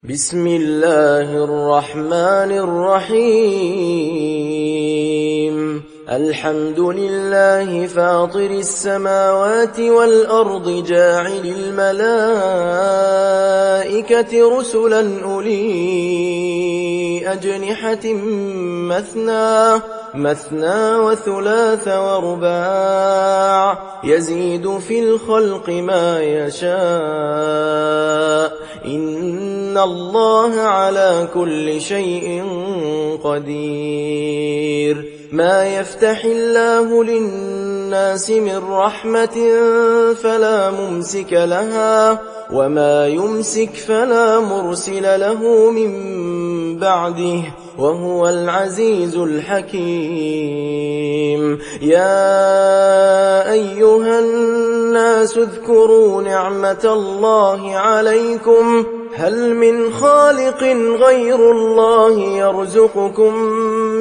بسم الله الرحمن الرحيم الحمد لله فاطر السماوات والأرض جاعل الملائكة رسلا أولي أجنحة مثنى وثلاث ورباع يزيد في الخلق ما يشاء إن الله على كل شيء قدير ما يفتح الله للناس من رحمة فلا ممسك لها وما يمسك فلا مرسل له من بعده وهو العزيز الحكيم يا أيها الناس اذكروا نعمة الله عليكم هل من خالق غير الله يرزقكم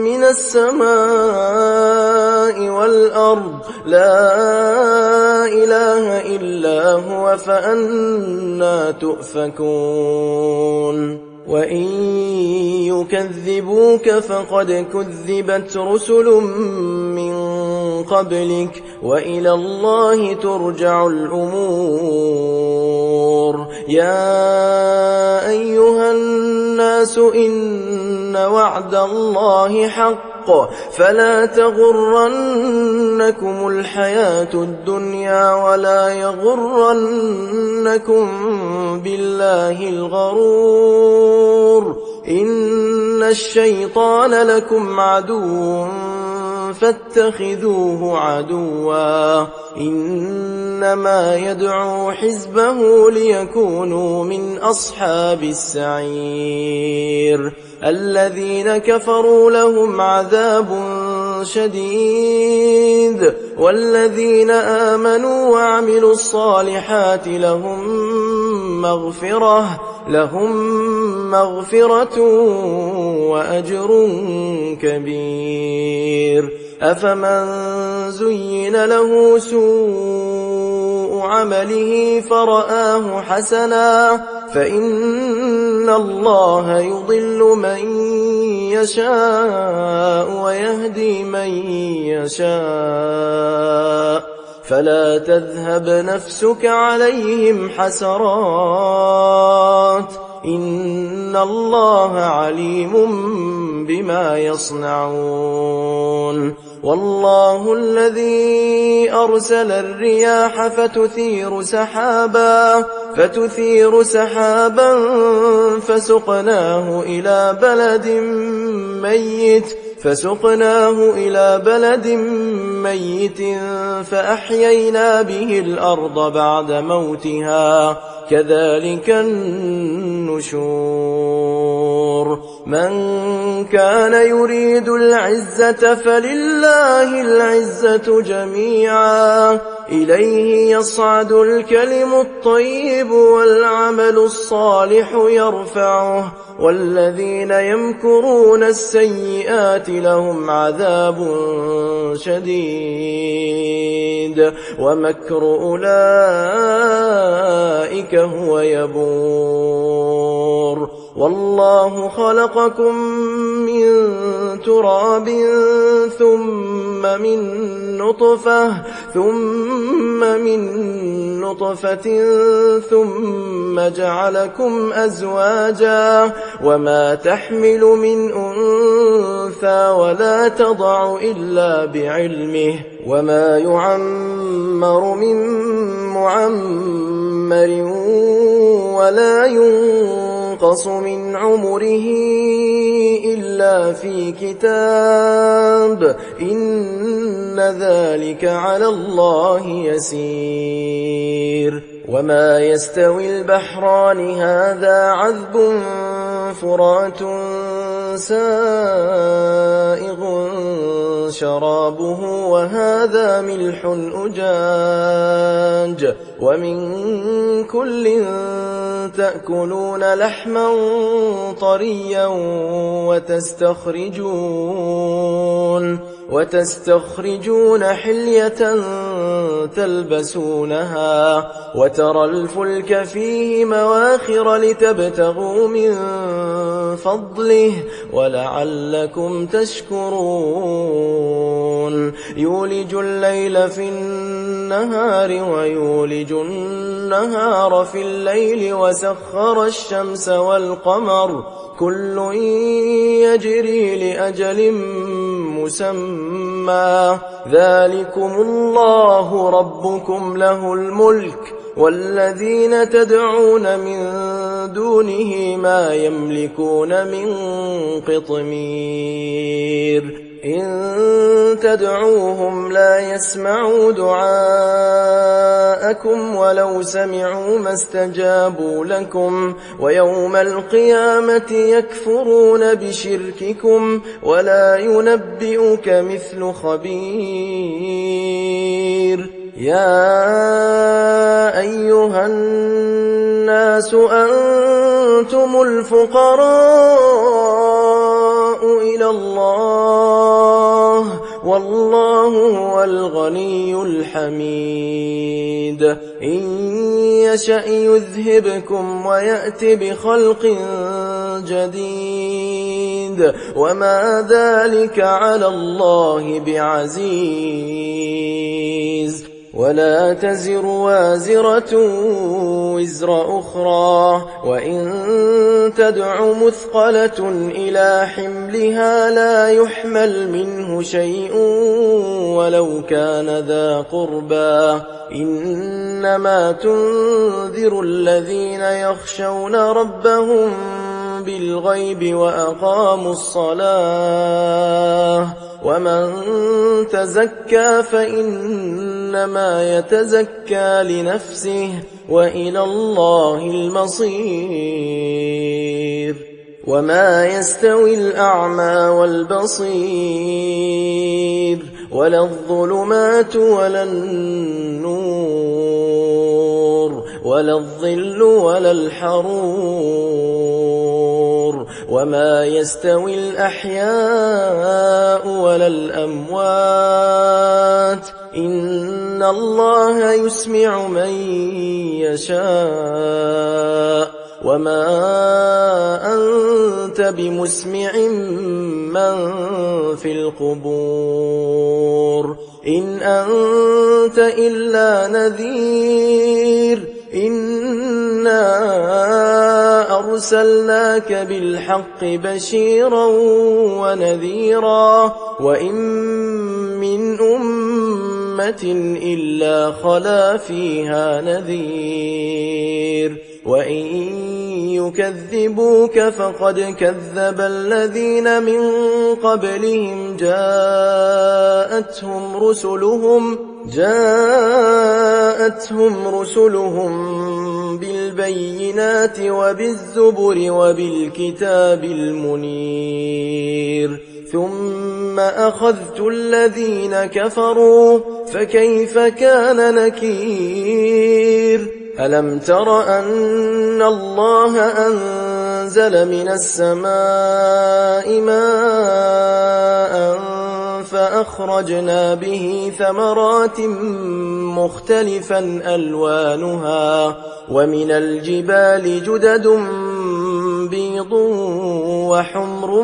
من السماء والأرض لا إله إلا هو فأنى تؤفكون وإن يكذبوك فقد كذبت رسل من قبلك وإلى الله ترجع الأمور يا أيها الناس إن وعد الله حق فلا تغرنكم الحياة الدنيا ولا يغرنكم بالله الغرور إن الشيطان لكم عدو فاتخذوه عدوا إنما يدعو حزبه ليكونوا من أصحاب السعير الذين كفروا لهم عذاب شديد والذين آمنوا وعملوا الصالحات لهم مغفرة وأجر كبير أفمن زين له سوء عمله فرآه حسنا فإن الله يضل من يشاء ويهدي من يشاء فلا تذهب نفسك عليهم حسرات إن الله عليم بما يصنعون والله الذي أرسل الرياح فتثير سحابا فسقناه إلى بلد ميت فأحيينا به الأرض بعد موتها كذلك النشور من كان يريد العزة فلله العزة جميعا إليه يصعد الكلم الطيب والعمل الصالح يرفعه والذين يمكرون السيئات لهم عذاب شديد ومكر أولئك هو يبور والله خلقكم من تراب ثم من نطفة ثم جعلكم أزواجا وما تحمل من أنثى ولا تضع إلا بعلمه وما يعمر من معمر ولا ينقص من عمره إلا في كتاب إن ذلك على الله يسير وما يستوي البحران هذا عذب فرات سائغ شرابه وهذا ملح أجاج ومن كل تأكلون لحما طريا وتستخرجون حلية تلبسونها وترى الفلك فيه مواخر لتبتغوا من فضله ولعلكم تشكرون يولج الليل في النهار ويولج النهار في الليل وسخر الشمس والقمر كل يجري لأجل مسمى ذلكم الله ربكم له الملك والذين تدعون من دونه ما يملكون من قطمير إن تدعوهم لا يسمعوا دعاءكم ولو سمعوا ما استجابوا لكم ويوم القيامة يكفرون بشرككم ولا ينبئك مثل خبير يا أيها الناس أنتم الفقراء إلى الله والله هو الغني الحميد إن يشأ يذهبكم ويأت بخلق جديد وما ذلك على الله بعزيز ولا تزر وازرة وزر أخرى وإن تدع مثقلة إلى حملها لا يحمل منه شيء ولو كان ذا قربى إنما تنذر الذين يخشون ربهم بالغيب وأقاموا الصلاة ومن تزكى فإنما يتزكى لنفسه وإلى الله المصير وما يستوي الأعمى والبصير ولا الظلمات ولا النور ولا الظل ولا الحرور وما يستوي الأحياء ولا الأموات إن الله يسمع من يشاء وما أنت بمسمع من في القبور إن أنت إلا نذير إنا أرسلناك بالحق بشيرا ونذيرا وإن من أمة إلا خلا فيها نذير وإن يكذبوك فقد كذب الذين من قبلهم جاءتهم رسلهم بالبينات وبالزبر وبالكتاب المنير ثم أخذت الذين كفروا فكيف كان نكير ألم تر أن الله أنزل من السماء ماء فأخرجنا به ثمرات مختلفا ألوانها ومن الجبال جدد بيض وحمر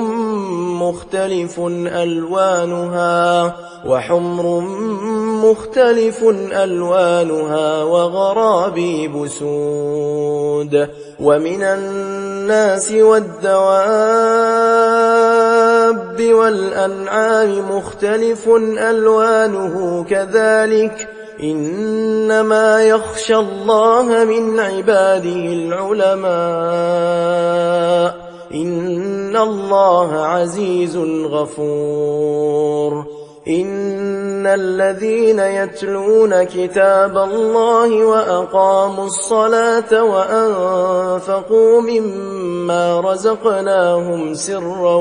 مختلف ألوانها وغرابيب سود ومن الناس والدواب والأنعام مختلف ألوانه كذلك إنما يخشى الله من عباده العلماء إن الله عزيز غفور إن الذين يتلون كتاب الله وأقاموا الصلاة وأنفقوا مما مما رزقناهم سرا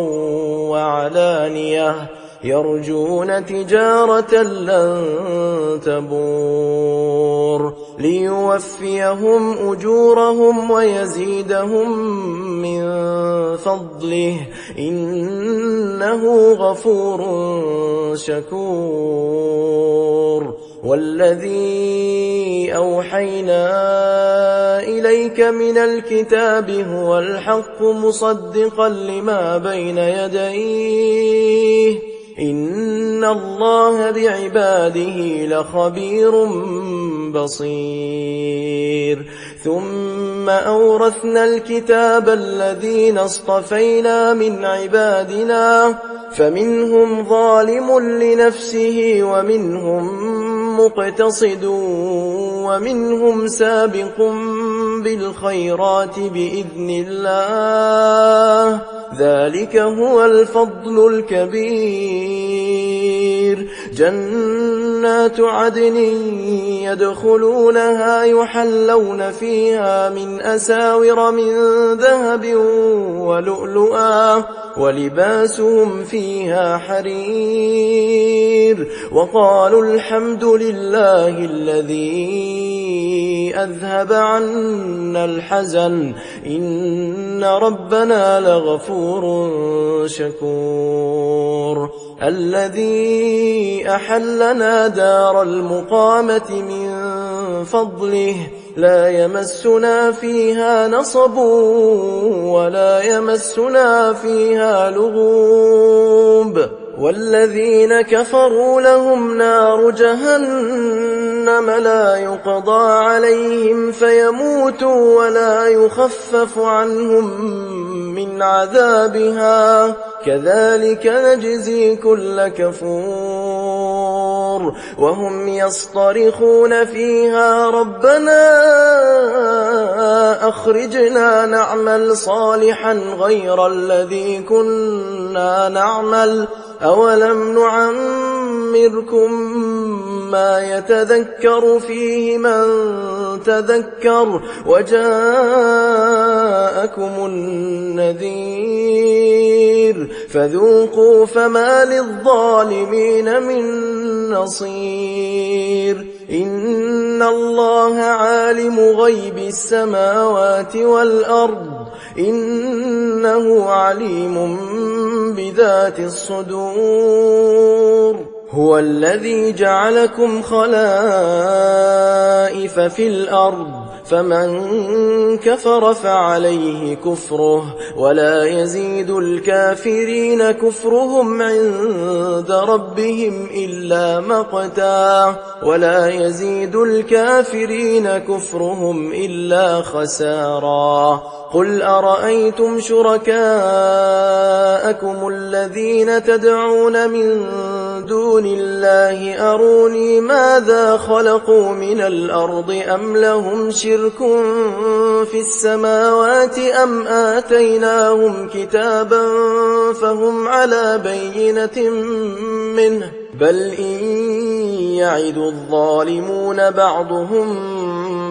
وعلانية يرجون تجارة لن تبور ليوفيهم أجورهم ويزيدهم من فضله إنه غفور شكور والذي أوحينا إليك من الكتاب هو الحق مصدقا لما بين يديه إن الله بعباده لخبير بصير ثم أورثنا الكتاب الذين اصطفينا من عبادنا فمنهم ظالم لنفسه ومنهم مقتصد ومنهم سابق بالخيرات بإذن الله ذلك هو الفضل الكبير جنات عدن يدخلونها يحلون فيها من أساور من ذهب ولؤلؤا ولباسهم فيها حرير وقالوا الحمد لله الذي أذهب عنا الحزن إن ربنا لغفور شكور الذي أحلنا دار المقامة من فضله لا يمسنا فيها نصب ولا يمسنا فيها لغوب والذين كفروا لهم نار جهنم لا يقضى عليهم فيموتوا ولا يخفف عنهم من عذابها كذلك نجزي كل كفور وهم يصطرخون فيها ربنا أخرجنا نعمل صالحا غير الذي كنا نعمل أولم نعمركم ما يتذكر فيه من تذكر وجاءكم النذير فذوقوا فما للظالمين من نصير إن الله عالم غيب السماوات والأرض إنه عليم بذات الصدور هو الذي جعلكم خلائف في الأرض فمن كفر فعليه كفره ولا يزيد الكافرين كفرهم عند ربهم إلا مقتا ولا يزيد الكافرين كفرهم إلا خسارا قل أرأيتم شركاءكم الذين تدعون من دون الله أروني ماذا خلقوا من الأرض أم لهم شرك في السماوات أم آتيناهم كتابا فهم على بينة منه بل إن يعد الظالمون بعضهم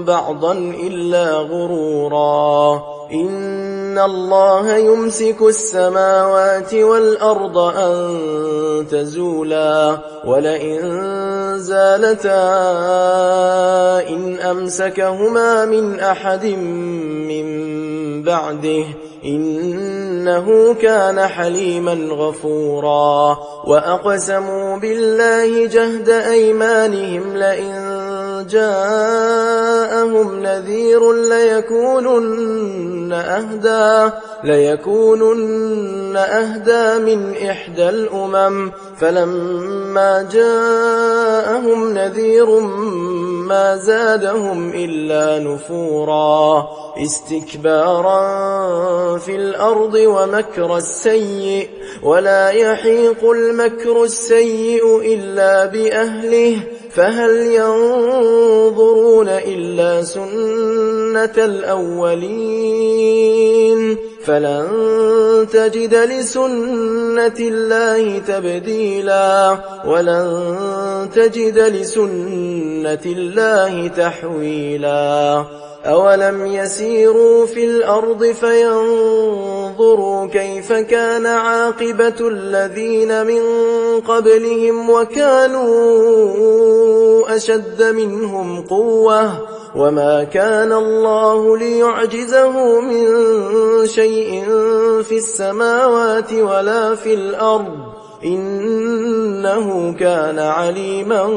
بعضا إلا غرورا إن الله يمسك السماوات والأرض أن تزولا ولئن زالتا إن أمسكهما من أحد من بعده إنه كان حليما غفورا وأقسموا بالله جهد أيمانهم لئن جاءهم نذير ليكونن أهدى من إحدى الأمم فلما جاءهم نذير ما زادهم إلا نفورا استكبارا في الأرض ومكر السيء ولا يحيق المكر السيء إلا بأهله فهل ينظرون إلا سنة الأولين فلن تجد لسنة الله تبديلا ولن تجد لسنة الله تحويلا أولم يسيروا في الأرض فينظروا كيف كان عاقبة الذين من قبلهم وكانوا أشد منهم قوة وما كان الله ليعجزه من شيء في السماوات ولا في الأرض إنه كان عليما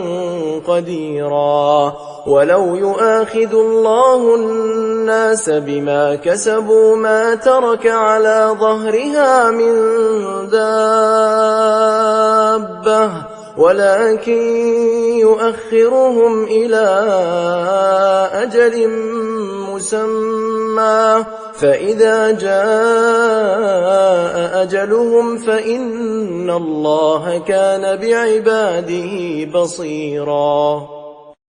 قديرا ولو يؤاخذ الله الناس بما كسبوا ما ترك على ظهرها من دابة ولكن يؤخرهم إلى أجل مسمى فإذا جاء أجلهم فإن الله كان بعباده بصيرا